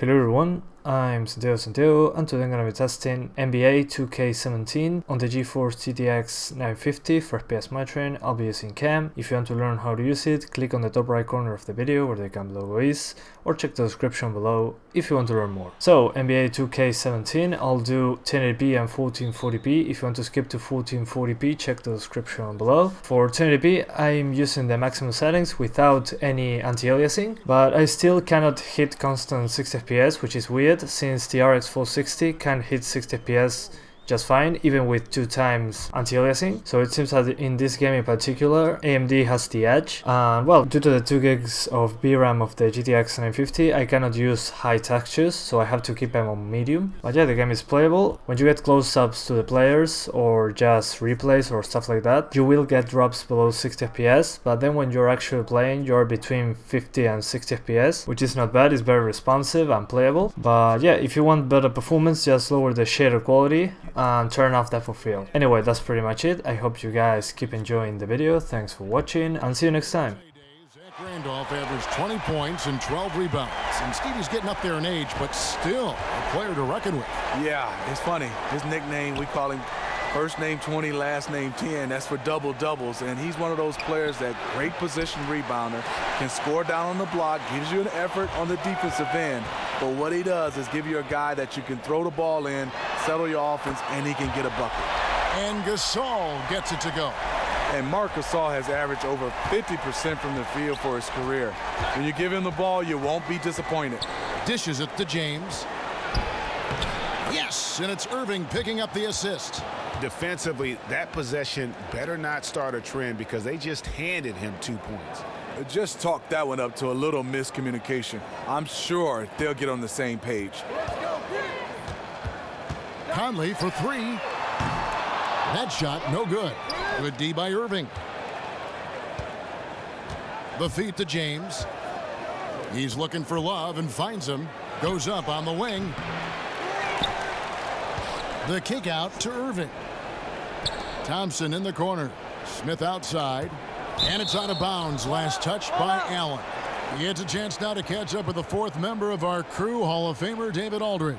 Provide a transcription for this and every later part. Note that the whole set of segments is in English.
Hello everyone, I'm Santiago and today I'm going to be testing NBA 2K17 on the GeForce GTX 950 for FPS monitoring. I'll be using CAM. If you want to learn how to use it, click on the top right corner of the video where the CAM logo is, or check the description below if you want to learn more. So NBA 2K17, I'll do 1080p and 1440p. If you want to skip to 1440p, check the description below. For 1080p, I'm using the maximum settings without any anti-aliasing, but I still cannot hit constant 60 FPS, which is weird since the RX 460 can hit 60 FPS just fine, even with 2 times anti-aliasing. So it seems that in this game in particular, AMD has the edge. Well, due to the 2 gigs of VRAM of the GTX 950, I cannot use high textures, so I have to keep them on medium. But yeah, the game is playable. When you get close-ups to the players, or just replays or stuff like that, you will get drops below 60 FPS, but then when you're actually playing, you're between 50 and 60 FPS, which is not bad. It's very responsive and playable. But yeah, if you want better performance, just lower the shader quality and turn off depth of field. Anyway, that's pretty much it. I hope you guys keep enjoying the video. Thanks for watching and see you next time. Randolph averaged 20 points and 12 rebounds. And Stevie's getting up there in age, but still a player to reckon with. Yeah, it's funny. His nickname, we call him first name 20, last name 10. That's for double doubles. And he's one of those players that great position rebounder, can score down on the block, gives you an effort on the defensive end. But what he does is give you a guy that you can throw the ball in, settle your offense, and he can get a bucket. And Gasol gets it to go. And Marc Gasol has averaged over 50% from the field for his career. When you give him the ball, you won't be disappointed. Dishes it to James. Yes, and it's Irving picking up the assist. Defensively, that possession better not start a trend because they just handed him 2 points. Just talk that one up to a little miscommunication. I'm sure they'll get on the same page. Conley for 3. That shot, no good. Good D by Irving. The feed to James. He's looking for Love and finds him. Goes up on the wing. The kick out to Irving. Thompson in the corner. Smith outside. And it's out of bounds. Last touch by Allen. He gets a chance now to catch up with the 4th member of our crew, Hall of Famer David Aldridge.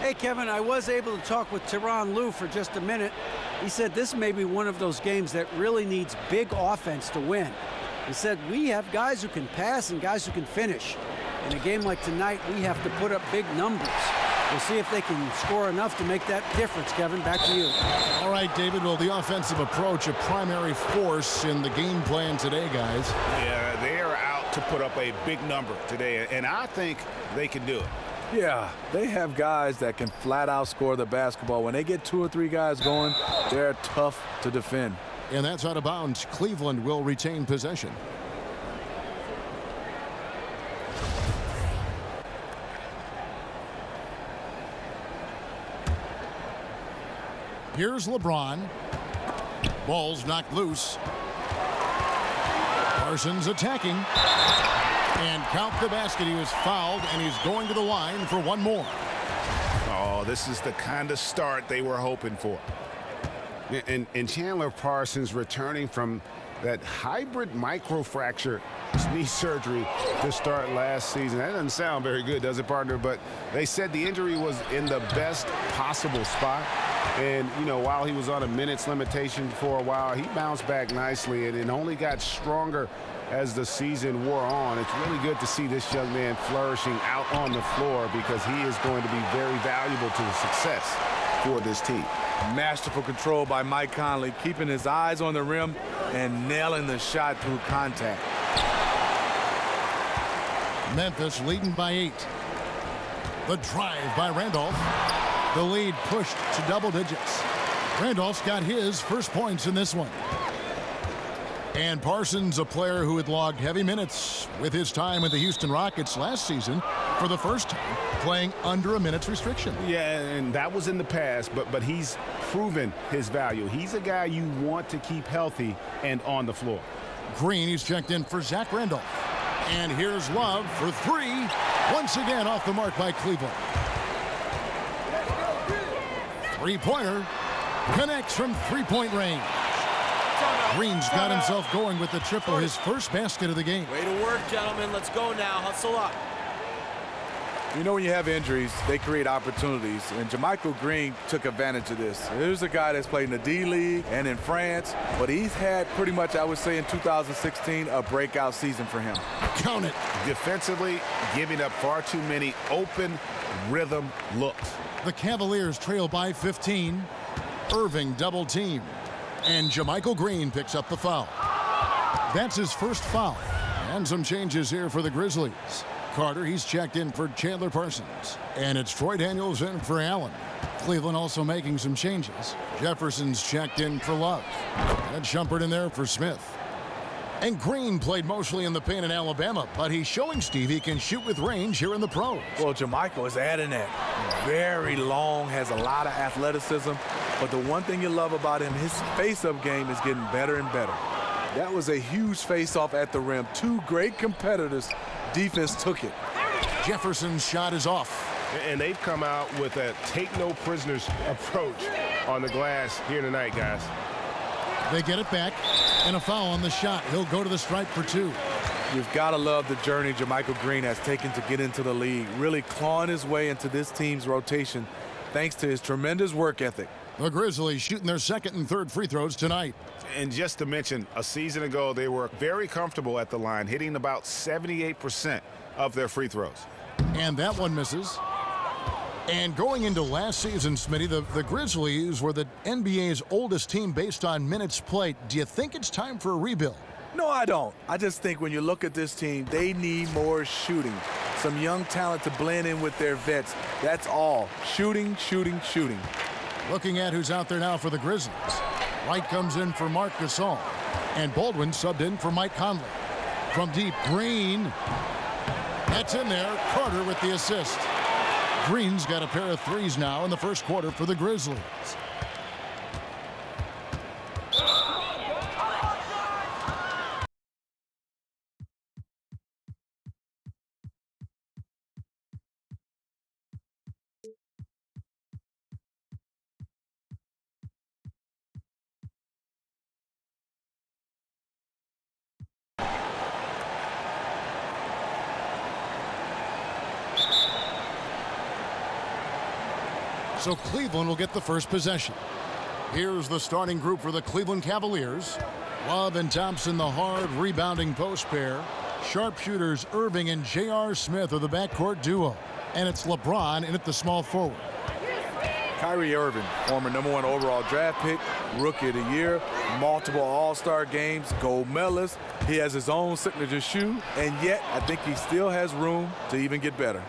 Hey, Kevin, I was able to talk with Tyronn Lue for just a minute. He said this may be one of those games that really needs big offense to win. He said we have guys who can pass and guys who can finish. In a game like tonight, we have to put up big numbers. We'll see if they can score enough to make that difference. Kevin, back to you. All right, David. Well, the offensive approach, a primary force in the game plan today, guys. Yeah, they are out to put up a big number today, and I think they can do it. Yeah, they have guys that can flat out score the basketball. When they get 2 or 3 guys going, they're tough to defend. And that's out of bounds. Cleveland will retain possession. Here's LeBron. Ball's knocked loose. Parsons attacking. And count the basket. He was fouled, and he's going to the line for one more. Oh, this is the kind of start they were hoping for. And Chandler Parsons returning from that hybrid microfracture knee surgery to start last season. That doesn't sound very good, does it, partner? But they said the injury was in the best possible spot. And, you know, while he was on a minutes limitation for a while, he bounced back nicely and it only got stronger as the season wore on. It's really good to see this young man flourishing out on the floor because he is going to be very valuable to the success for this team. Masterful control by Mike Conley, keeping his eyes on the rim and nailing the shot through contact. Memphis leading by 8. The drive by Randolph. The lead pushed to double digits. Randolph's got his first points in this one. And Parsons, a player who had logged heavy minutes with his time with the Houston Rockets last season, for the first time playing under a minutes restriction. Yeah, and that was in the past, but he's proven his value. He's a guy you want to keep healthy and on the floor. Green, he's checked in for Zach Randolph. And here's Love for 3. Once again off the mark by Cleveland. Three-pointer connects from three-point range. Green's got himself going with the triple, his first basket of the game. Way to work, gentlemen. Let's go now. Hustle up. You know, when you have injuries, they create opportunities, and JaMychal Green took advantage of this. Here's a guy that's played in the D-League and in France, but he's had pretty much, I would say, in 2016, a breakout season for him. Count it. Defensively, giving up far too many open rhythm looks. The Cavaliers trail by 15. Irving double team. And JaMychal Green picks up the foul. That's his first foul. And some changes here for the Grizzlies. Carter, he's checked in for Chandler Parsons. And it's Troy Daniels in for Allen. Cleveland also making some changes. Jefferson's checked in for Love. And Shumpert in there for Smith. And Green played mostly in the paint in Alabama, but he's showing Steve he can shoot with range here in the pros. Well, JaMychal is adding that. Very long, has a lot of athleticism, but the one thing you love about him, his face-up game is getting better and better. That was a huge face-off at the rim. Two great competitors. Defense took it. Jefferson's shot is off. And they've come out with a take-no-prisoners approach on the glass here tonight, guys. They get it back, and a foul on the shot. He'll go to the stripe for two. You've got to love the journey JaMychal Green has taken to get into the league, really clawing his way into this team's rotation thanks to his tremendous work ethic. The Grizzlies shooting their second and third free throws tonight. And just to mention, a season ago, they were very comfortable at the line, hitting about 78% of their free throws. And that one misses. And going into last season, Smitty, the Grizzlies were the NBA's oldest team based on minutes played. Do you think it's time for a rebuild? No, I don't. I just think when you look at this team, they need more shooting. Some young talent to blend in with their vets. That's all. Shooting, shooting, shooting. Looking at who's out there now for the Grizzlies. White comes in for Marc Gasol. And Baldwin subbed in for Mike Conley. From deep, Green. That's in there. Carter with the assist. Green's got a pair of threes now in the first quarter for the Grizzlies. So Cleveland will get the first possession. Here's the starting group for the Cleveland Cavaliers. Love and Thompson, the hard rebounding post pair. Sharpshooters Irving and J.R. Smith are the backcourt duo. And it's LeBron in at the small forward. Kyrie Irving, former #1 overall draft pick, rookie of the year, multiple all-star games, gold medalist. He has his own signature shoe, and yet I think he still has room to even get better.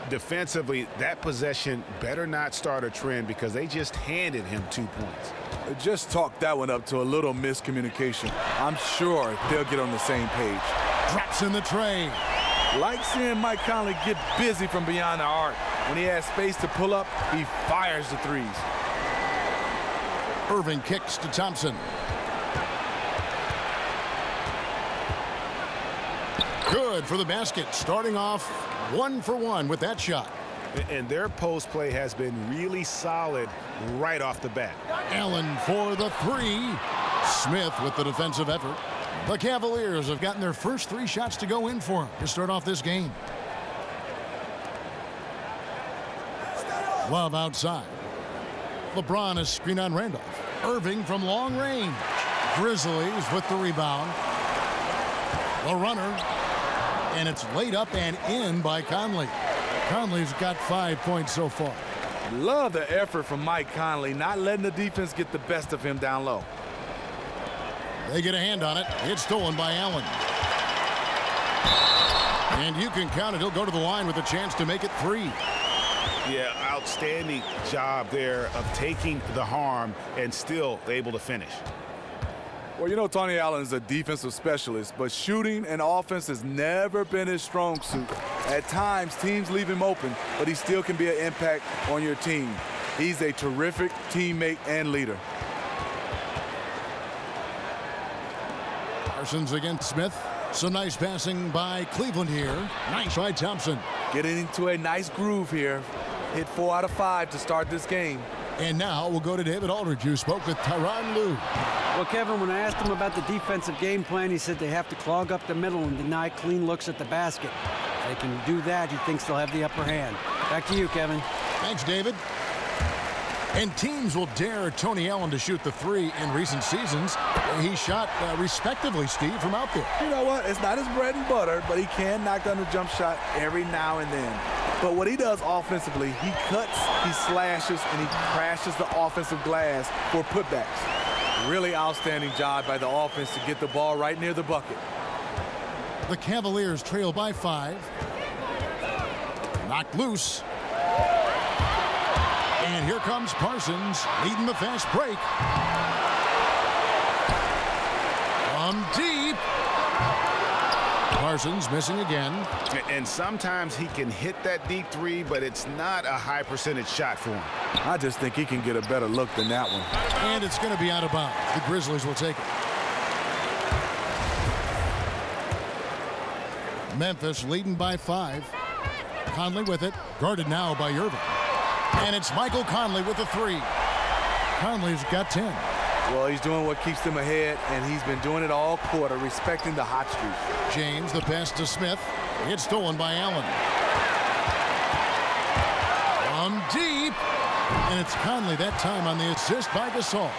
Defensively, that possession better not start a trend because they just handed him 2 points. Just talk that one up to a little miscommunication. I'm sure they'll get on the same page. Drops in the tray. Like seeing Mike Conley get busy from beyond the arc. When he has space to pull up, he fires the threes. Irving kicks to Thompson. Good for the basket. Starting off 1 for 1 with that shot. And their post play has been really solid right off the bat. Allen for the three. Smith with the defensive effort. The Cavaliers have gotten their first 3 shots to go in for them to start off this game. Love outside. LeBron is screen on Randolph. Irving from long range. Grizzlies with the rebound. The runner. And it's laid up and in by Conley. Conley's got 5 points so far. Love the effort from Mike Conley, not letting the defense get the best of him down low. They get a hand on it. It's stolen by Allen. And you can count it. He'll go to the line with a chance to make it 3. Yeah, outstanding job there of taking the harm and still able to finish. Well, you know, Tony Allen is a defensive specialist, but shooting and offense has never been his strong suit. At times, teams leave him open, but he still can be an impact on your team. He's a terrific teammate and leader. Parsons against Smith. Some nice passing by Cleveland here. Nice by Thompson. Getting into a nice groove here. Hit 4 out of 5 to start this game. And now we'll go to David Aldridge, who spoke with Tyronn Lue. Well, Kevin, when I asked him about the defensive game plan, he said they have to clog up the middle and deny clean looks at the basket. If they can do that, he thinks they'll have the upper hand. Back to you, Kevin. Thanks, David. And teams will dare Tony Allen to shoot the three in recent seasons. He shot respectively, Steve, from out there. You know what? It's not his bread and butter, but he can knock down the jump shot every now and then. But what he does offensively, he cuts, he slashes, and he crashes the offensive glass for putbacks. Really outstanding job by the offense to get the ball right near the bucket. The Cavaliers trail by 5. Knocked loose. And here comes Parsons leading the fast break. From deep. Parsons missing again. And sometimes he can hit that deep three, but it's not a high percentage shot for him. I just think he can get a better look than that one. And it's going to be out of bounds. The Grizzlies will take it. Memphis leading by 5. Conley with it. Guarded now by Irving. And it's Michael Conley with the 3. Conley's got 10. Well, he's doing what keeps them ahead, and he's been doing it all quarter, respecting the hot streak. James, the pass to Smith. It's stolen by Allen. From deep. And it's Conley that time on the assist by Gasol.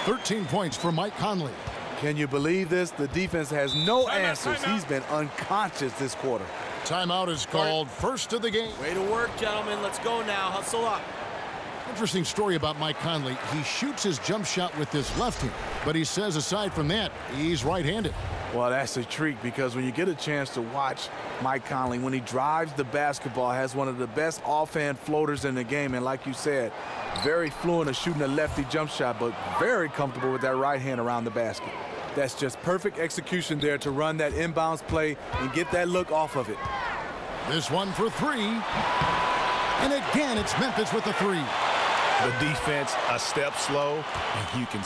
13 points for Mike Conley. Can you believe this? The defense has no answers. He's been unconscious this quarter. Timeout is called. First of the game. Way to work, gentlemen. Let's go now. Hustle up. Interesting story about Mike Conley. He shoots his jump shot with his left hand, but he says aside from that, he's right-handed. Well, that's a treat because when you get a chance to watch Mike Conley, when he drives the basketball, has one of the best offhand floaters in the game. And like you said, very fluent at shooting a lefty jump shot, but very comfortable with that right hand around the basket. That's just perfect execution there to run that inbounds play and get that look off of it. This one for 3. And again, it's Memphis with the 3. The defense a step slow, and you can